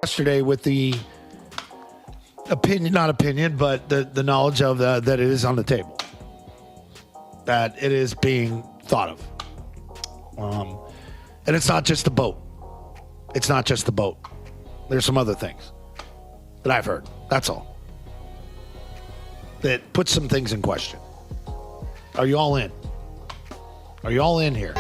yesterday with the not opinion, but the knowledge of that it is on the table, that it is being thought of. And it's not just the boat. It's not just the boat. There's some other things that I've heard. That's all. That puts some things in question. Are you all in? Are you all in here?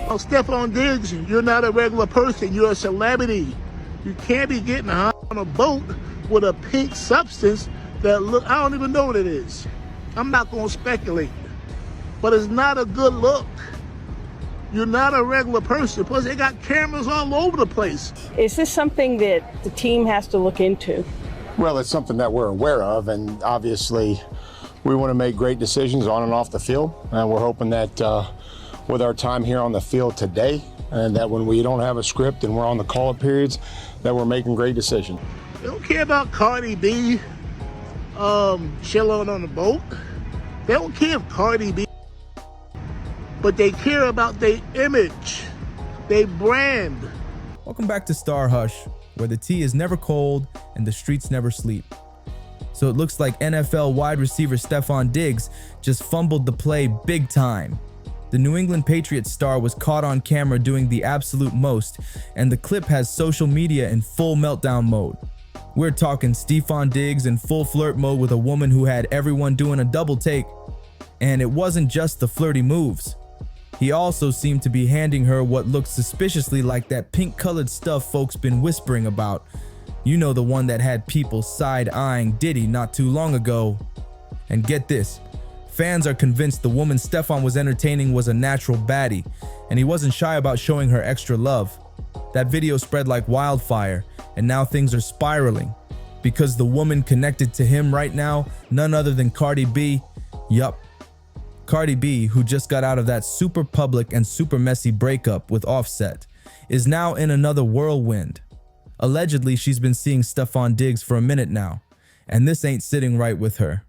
Oh, Stefon Diggs, you're not a regular person. You're a celebrity. You can't be getting high on a boat with a pink substance that look, I don't even know what it is. I'm not going to speculate. But it's not a good look. You're not a regular person. Plus, they got cameras all over the place. Is this something that the team has to look into? Well, it's something that we're aware of, and obviously we want to make great decisions on and off the field. And we're hoping that with our time here on the field today, and that when we don't have a script and we're on the call-up periods, that we're making great decisions. They don't care about Cardi B chilling on the boat. They don't care if Cardi B, but they care about their image, their brand. Welcome back to StarHush, where the tea is never cold and the streets never sleep. So it looks like NFL wide receiver Stefon Diggs just fumbled the play big time. The New England Patriots star was caught on camera doing the absolute most, and the clip has social media in full meltdown mode. We're talking Stefon Diggs in full flirt mode with a woman who had everyone doing a double take. And it wasn't just the flirty moves. He also seemed to be handing her what looked suspiciously like that pink-colored stuff folks been whispering about. You know, the one that had people side-eyeing Diddy not too long ago. And get this, fans are convinced the woman Stefon was entertaining was a natural baddie, and he wasn't shy about showing her extra love. That video spread like wildfire, and now things are spiraling. Because the woman connected to him right now, none other than Cardi B. Yup. Cardi B, who just got out of that super public and super messy breakup with Offset, is now in another whirlwind. Allegedly, she's been seeing Stefon Diggs for a minute now, and this ain't sitting right with her.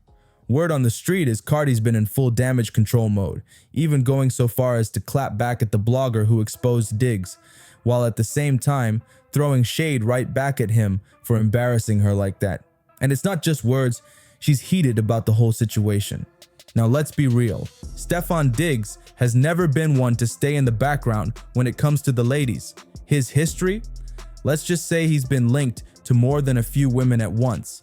Word on the street is Cardi's been in full damage control mode, even going so far as to clap back at the blogger who exposed Diggs, while at the same time throwing shade right back at him for embarrassing her like that. And it's not just words, she's heated about the whole situation. Now let's be real, Stefon Diggs has never been one to stay in the background when it comes to the ladies. His history? Let's just say he's been linked to more than a few women at once,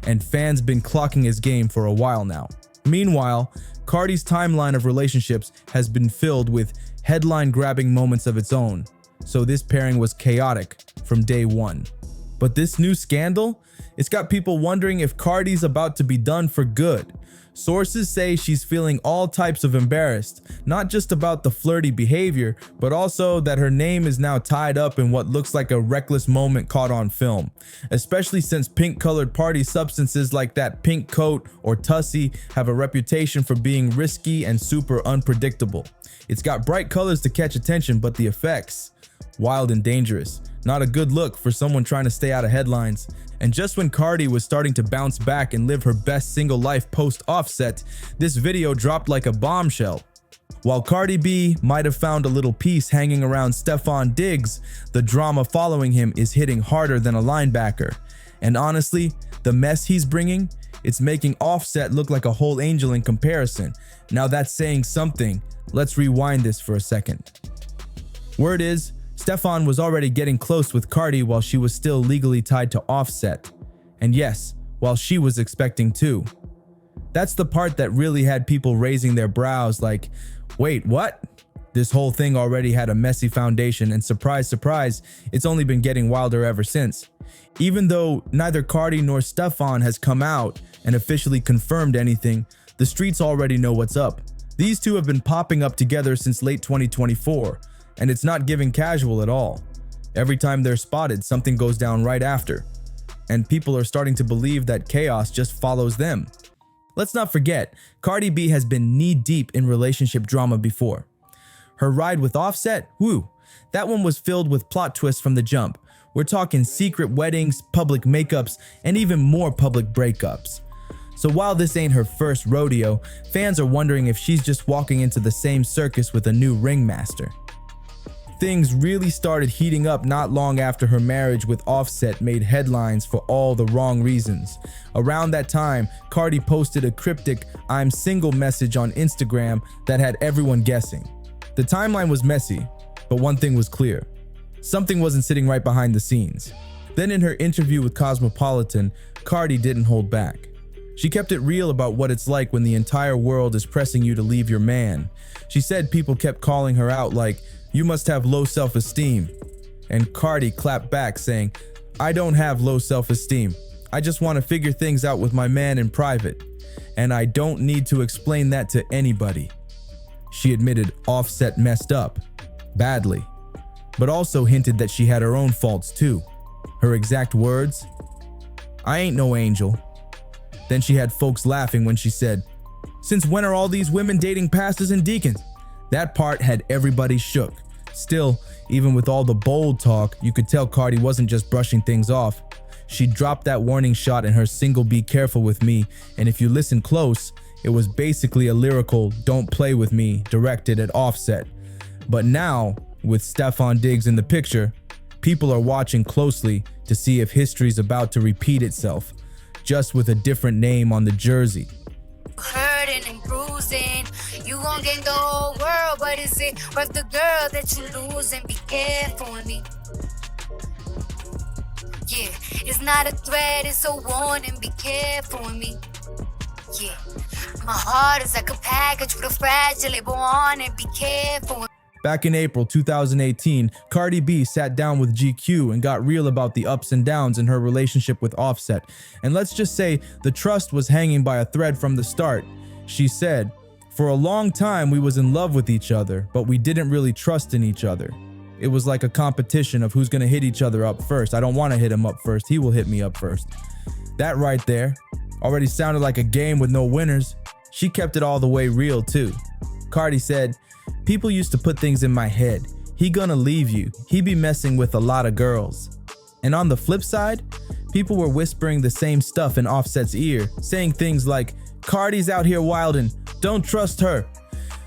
and fans been clocking his game for a while now. Meanwhile, Cardi's timeline of relationships has been filled with headline-grabbing moments of its own, so this pairing was chaotic from day one. But this new scandal, it's got people wondering if Cardi's about to be done for good. Sources say she's feeling all types of embarrassed, not just about the flirty behavior, but also that her name is now tied up in what looks like a reckless moment caught on film, especially since pink-colored party substances like that pink coat or tussie have a reputation for being risky and super unpredictable. It's got bright colors to catch attention, but the effects, wild and dangerous. Not a good look for someone trying to stay out of headlines. And just when Cardi was starting to bounce back and live her best single life post-Offset, this video dropped like a bombshell. While Cardi B might have found a little peace hanging around Stefon Diggs, the drama following him is hitting harder than a linebacker. And honestly, the mess he's bringing, it's making Offset look like a whole angel in comparison. Now that's saying something. Let's rewind this for a second. Word is, Stefon was already getting close with Cardi while she was still legally tied to Offset. And yes, while she was expecting too. That's the part that really had people raising their brows like, wait, what? This whole thing already had a messy foundation, and surprise, surprise, it's only been getting wilder ever since. Even though neither Cardi nor Stefon has come out and officially confirmed anything, the streets already know what's up. These two have been popping up together since late 2024. And it's not giving casual at all. Every time they're spotted, something goes down right after. and people are starting to believe that chaos just follows them. Let's not forget, Cardi B has been knee-deep in relationship drama before. Her ride with Offset, woo, that one was filled with plot twists from the jump. We're talking secret weddings, public makeups, and even more public breakups. So while this ain't her first rodeo, fans are wondering if she's just walking into the same circus with a new ringmaster. Things really started heating up not long after her marriage with Offset made headlines for all the wrong reasons. Around that time, Cardi posted a cryptic "I'm single" message on Instagram that had everyone guessing. The timeline was messy, but one thing was clear. Something wasn't sitting right behind the scenes. Then in her interview with Cosmopolitan, Cardi didn't hold back. She kept it real about what it's like when the entire world is pressing you to leave your man. She said people kept calling her out like, "You must have low self-esteem." And Cardi clapped back saying, "I don't have low self-esteem. I just want to figure things out with my man in private. And I don't need to explain that to anybody." She admitted Offset messed up, badly, but also hinted that she had her own faults too. Her exact words, "I ain't no angel." Then she had folks laughing when she said, "Since when are all these women dating pastors and deacons?" That part had everybody shook. Still, even with all the bold talk, you could tell Cardi wasn't just brushing things off. She dropped that warning shot in her single "Be Careful With Me," and if you listen close, it was basically a lyrical "Don't Play With Me" directed at Offset. But now, with Stefon Diggs in the picture, people are watching closely to see if history's about to repeat itself, just with a different name on the jersey. Hurting and bruising, you gon' gain the whole world, but is it worth the girl that you lose? And be careful with me. Yeah, it's not a threat, it's a warning. Be careful with me. Yeah, my heart is like a package with a fragile label on it. Be careful with me. Back in April 2018, Cardi B sat down with GQ and got real about the ups and downs in her relationship with Offset. And let's just say the trust was hanging by a thread from the start. She said, "For a long time we was in love with each other, but we didn't really trust in each other. It was like a competition of who's gonna hit each other up first. I don't wanna hit him up first, he will hit me up first." That right there already sounded like a game with no winners. She kept it all the way real too. Cardi said, "People used to put things in my head. He gonna leave you. He be messing with a lot of girls." And on the flip side, people were whispering the same stuff in Offset's ear, saying things like, "Cardi's out here wildin', don't trust her."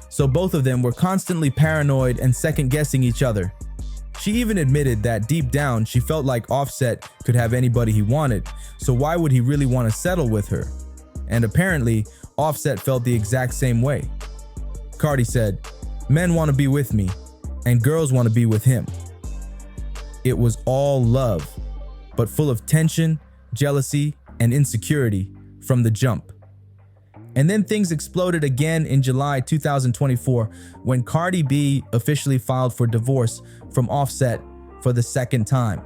So both of them were constantly paranoid and second-guessing each other. She even admitted that deep down, she felt like Offset could have anybody he wanted, so why would he really want to settle with her? And apparently, Offset felt the exact same way. Cardi said, "Men want to be with me, and girls want to be with him." It was all love, but full of tension, jealousy, and insecurity from the jump. And then things exploded again in July 2024 when Cardi B officially filed for divorce from Offset for the second time.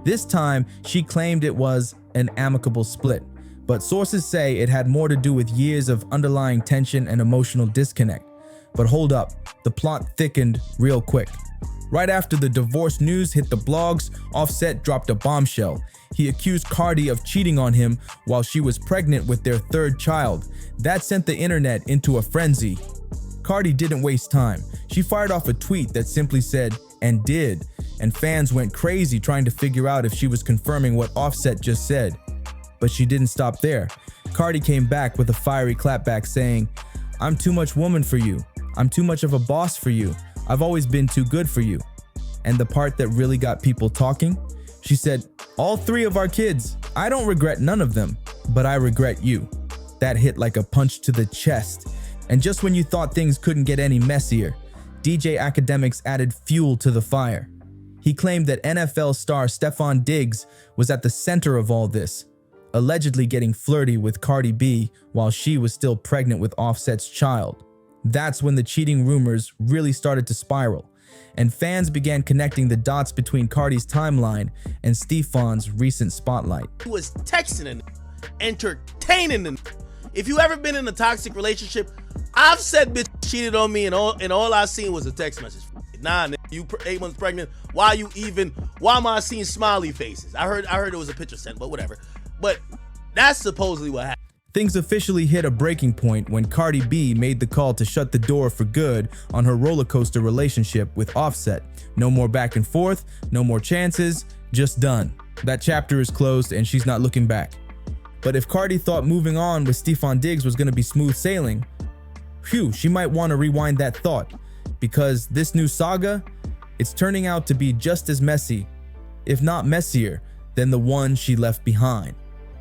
This time, she claimed it was an amicable split, but sources say it had more to do with years of underlying tension and emotional disconnect. But hold up, the plot thickened real quick. Right after the divorce news hit the blogs, Offset dropped a bombshell. He accused Cardi of cheating on him while she was pregnant with their third child. That sent the internet into a frenzy. Cardi didn't waste time. She fired off a tweet that simply said, "and did," and fans went crazy trying to figure out if she was confirming what Offset just said. But she didn't stop there. Cardi came back with a fiery clapback saying, "I'm too much woman for you. I'm too much of a boss for you. I've always been too good for you." And the part that really got people talking, she said, "All three of our kids, I don't regret none of them, but I regret you." That hit like a punch to the chest. And just when you thought things couldn't get any messier, DJ Academics added fuel to the fire. He claimed that NFL star Stefon Diggs was at the center of all this, allegedly getting flirty with Cardi B while she was still pregnant with Offset's child. That's when the cheating rumors really started to spiral, and fans began connecting the dots between Cardi's timeline and Stefon's recent spotlight. He was texting and entertaining them. If you ever been in a toxic relationship, I've said bitch cheated on me and all I seen was a text message. Nah, nigga, you 8 months pregnant. Why you even Why am I seeing smiley faces? I heard it was a picture sent, but whatever. But that's supposedly what happened. Things officially hit a breaking point when Cardi B made the call to shut the door for good on her roller coaster relationship with Offset. No more back and forth, no more chances, just done. That chapter is closed and she's not looking back. But if Cardi thought moving on with Stefon Diggs was going to be smooth sailing, phew, she might want to rewind that thought, because this new saga, it's turning out to be just as messy, if not messier, than the one she left behind.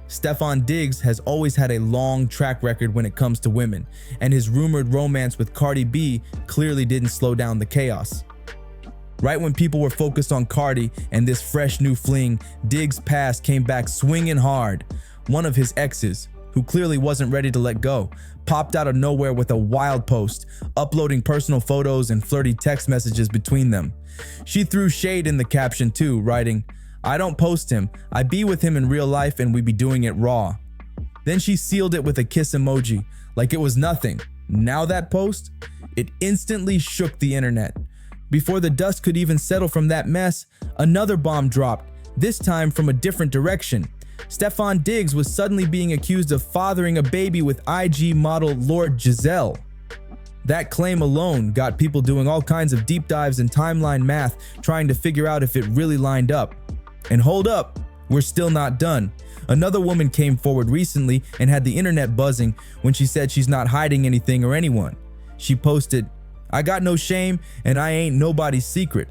Stefon Diggs has always had a long track record when it comes to women, and his rumored romance with Cardi B clearly didn't slow down the chaos. Right when people were focused on Cardi and this fresh new fling, Diggs' past came back swinging hard. One of his exes, who clearly wasn't ready to let go, popped out of nowhere with a wild post, uploading personal photos and flirty text messages between them. She threw shade in the caption too, writing, "I don't post him, I be with him in real life and we be doing it raw." Then she sealed it with a kiss emoji, like it was nothing. Now that post, it instantly shook the internet. Before the dust could even settle from that mess, another bomb dropped, this time from a different direction. Stefon Diggs was suddenly being accused of fathering a baby with IG model Lord Giselle. That claim alone got people doing all kinds of deep dives and timeline math, trying to figure out if it really lined up. And hold up, we're still not done. Another woman came forward recently and had the internet buzzing when she said she's not hiding anything or anyone. She posted, "I got no shame and I ain't nobody's secret."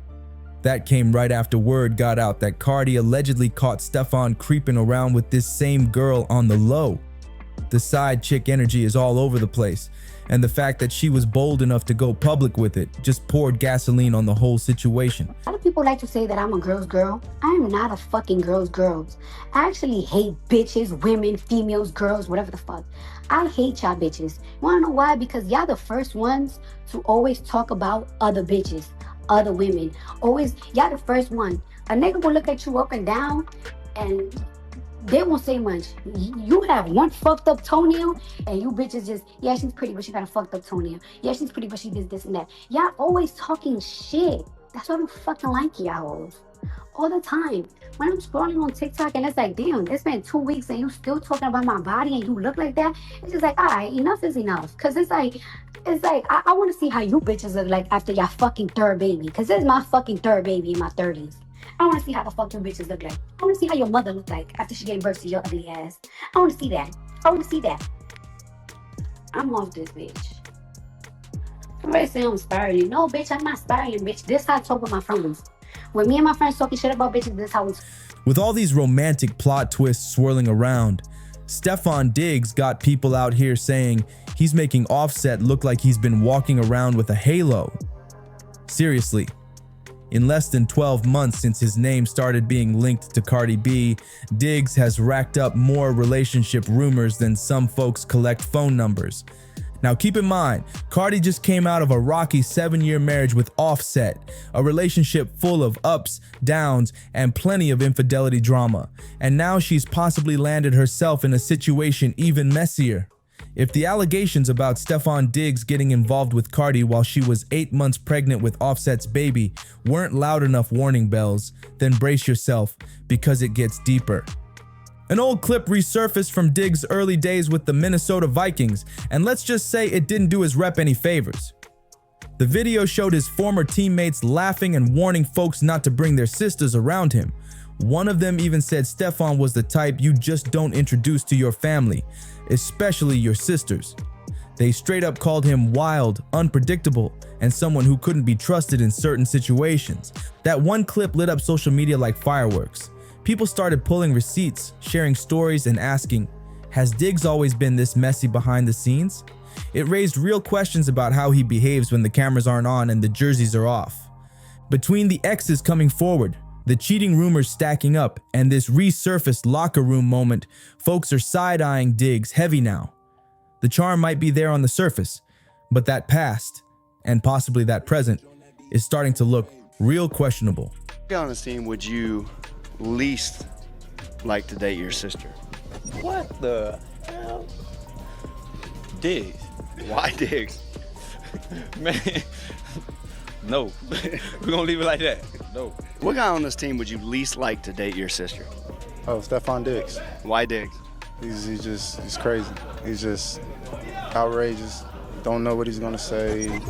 That came right after word got out that Cardi allegedly caught Stefon creeping around with this same girl on the low. The side chick energy is all over the place, and the fact that she was bold enough to go public with it just poured gasoline on the whole situation. A lot of people like to say that I'm a girl's girl. I am not a fucking girl's girl. I actually hate bitches, women, females, girls, whatever the fuck. I hate y'all bitches. You wanna know why? Because y'all the first ones to always talk about other bitches, other women. Always, y'all the first one. A nigga will look at you up and down and they won't say much. You have one fucked up toenail and you bitches just, yeah, she's pretty, but she got a fucked up toenail. Yeah, she's pretty, but she did this and that. Y'all always talking shit. That's why I don't fucking like y'all all the time. When I'm scrolling on TikTok and it's like, damn, it's been 2 weeks and you still talking about my body and you look like that. It's just like, all right, enough is enough. Cause it's like, I want to see how you bitches look like after your fucking third baby. Cause this is my fucking third baby in my 30s. I want to see how the fuck your bitches look like. I want to see how your mother look like after she gave birth to your ugly ass. I want to see that. I want to see that. I'm off this bitch. Somebody say I'm spiraling. No, bitch, I'm not spiraling, bitch. This how I talk with my friends. When me and my friends talking shit about bitches, this how we. With all these romantic plot twists swirling around, Stefon Diggs got people out here saying he's making Offset look like he's been walking around with a halo. Seriously. In less than 12 months since his name started being linked to Cardi B, Diggs has racked up more relationship rumors than some folks collect phone numbers. Now keep in mind, Cardi just came out of a rocky 7-year marriage with Offset, a relationship full of ups, downs, and plenty of infidelity drama. And now she's possibly landed herself in a situation even messier. If the allegations about Stefon Diggs getting involved with Cardi while she was 8 months pregnant with Offset's baby weren't loud enough warning bells, then brace yourself, because it gets deeper. An old clip resurfaced from Diggs' early days with the Minnesota Vikings, and let's just say it didn't do his rep any favors. The video showed his former teammates laughing and warning folks not to bring their sisters around him. One of them even said Stefon was the type you just don't introduce to your family, especially your sisters. They straight up called him wild, unpredictable, and someone who couldn't be trusted in certain situations. That one clip lit up social media like fireworks. People started pulling receipts, sharing stories, and asking, has Diggs always been this messy behind the scenes? It raised real questions about how he behaves when the cameras aren't on and the jerseys are off. Between the exes coming forward, the cheating rumors stacking up, and this resurfaced locker room moment, folks are side-eyeing Diggs heavy now. The charm might be there on the surface, but that past, and possibly that present, is starting to look real questionable. On the scene, would you least like to date your sister? What the hell? Diggs. Why Diggs? Man, no. We're gonna leave it like that. No. What guy on this team would you least like to date your sister? Oh, Stefon Diggs. Why Diggs? He's crazy. He's just outrageous. Don't know what he's gonna say.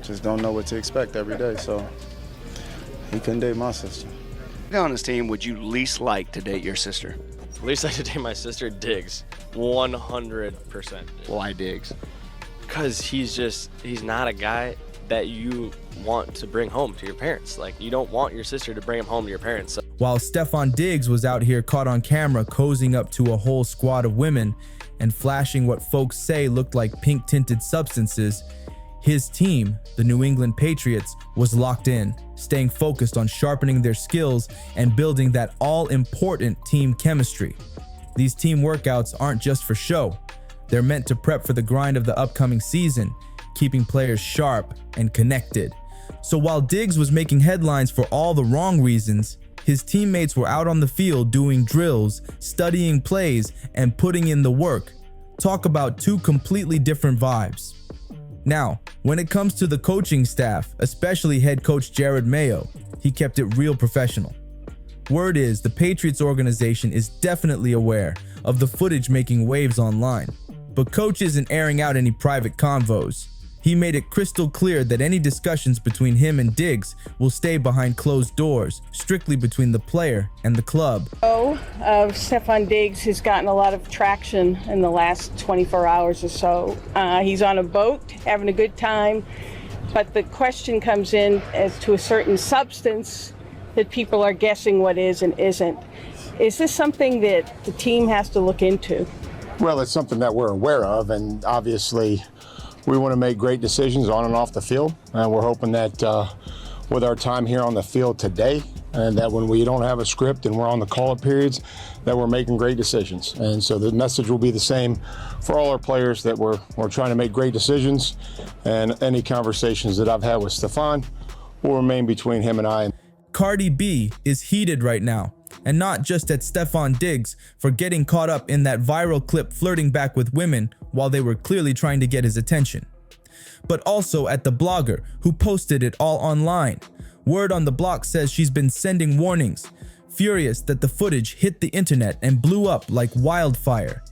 Just don't know what to expect every day. So he couldn't date my sister. What guy on this team would you least like to date your sister? Least I could date my sister, Diggs. 100%. Why Diggs? Because he's not a guy that you want to bring home to your parents. Like, you don't want your sister to bring him home to your parents. So. While Stefon Diggs was out here caught on camera cozying up to a whole squad of women and flashing what folks say looked like pink-tinted substances, his team, the New England Patriots, was locked in, staying focused on sharpening their skills and building that all-important team chemistry. These team workouts aren't just for show. They're meant to prep for the grind of the upcoming season, keeping players sharp and connected. So while Diggs was making headlines for all the wrong reasons, his teammates were out on the field doing drills, studying plays, and putting in the work. Talk about two completely different vibes. Now, when it comes to the coaching staff, especially head coach Jerod Mayo, he kept it real professional. Word is the Patriots organization is definitely aware of the footage making waves online, but coach isn't airing out any private convos. He made it crystal clear that any discussions between him and Diggs will stay behind closed doors, strictly between the player and the club. Stefon Diggs has gotten a lot of traction in the last 24 hours or so. He's on a boat, having a good time, but the question comes in as to a certain substance that people are guessing what is and isn't. Is this something that the team has to look into? Well, it's something that we're aware of, and obviously we want to make great decisions on and off the field, and we're hoping that with our time here on the field today, and that when we don't have a script and we're on the call-up periods, that we're making great decisions. And so the message will be the same for all our players, that we're trying to make great decisions, and any conversations that I've had with Stefon will remain between him and I. Cardi B is heated right now, and not just at Stefon Diggs for getting caught up in that viral clip flirting back with women while they were clearly trying to get his attention, but also at the blogger who posted it all online. Word on the block says she's been sending warnings, furious that the footage hit the internet and blew up like wildfire.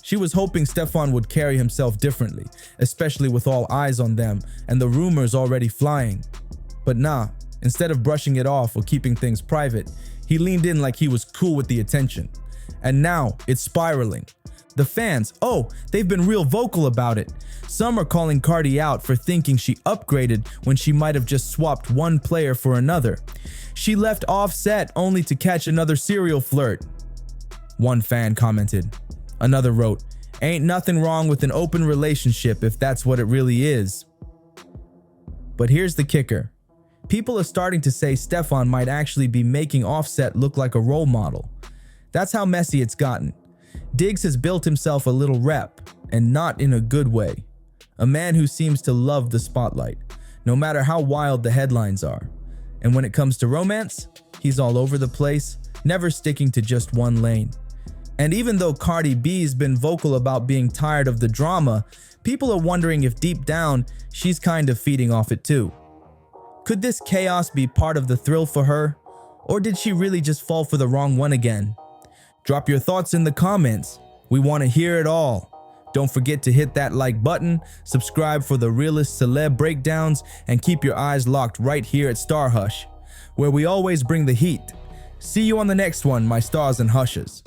She was hoping Stefon would carry himself differently, especially with all eyes on them and the rumors already flying. But nah, instead of brushing it off or keeping things private, he leaned in like he was cool with the attention. And now it's spiraling. The fans, they've been real vocal about it. Some are calling Cardi out for thinking she upgraded when she might have just swapped one player for another. She left offset only to catch another serial flirt. One fan commented. Another wrote, "Ain't nothing wrong with an open relationship if that's what it really is." But here's the kicker. People are starting to say Stefon might actually be making Offset look like a role model. That's how messy it's gotten. Diggs has built himself a little rep, and not in a good way. A man who seems to love the spotlight, no matter how wild the headlines are. And when it comes to romance, he's all over the place, never sticking to just one lane. And even though Cardi B's been vocal about being tired of the drama, people are wondering if deep down, she's kind of feeding off it too. Could this chaos be part of the thrill for her? Or did she really just fall for the wrong one again? Drop your thoughts in the comments. We want to hear it all. Don't forget to hit that like button, subscribe for the realest celeb breakdowns, and keep your eyes locked right here at StarHush, where we always bring the heat. See you on the next one, my stars and hushes.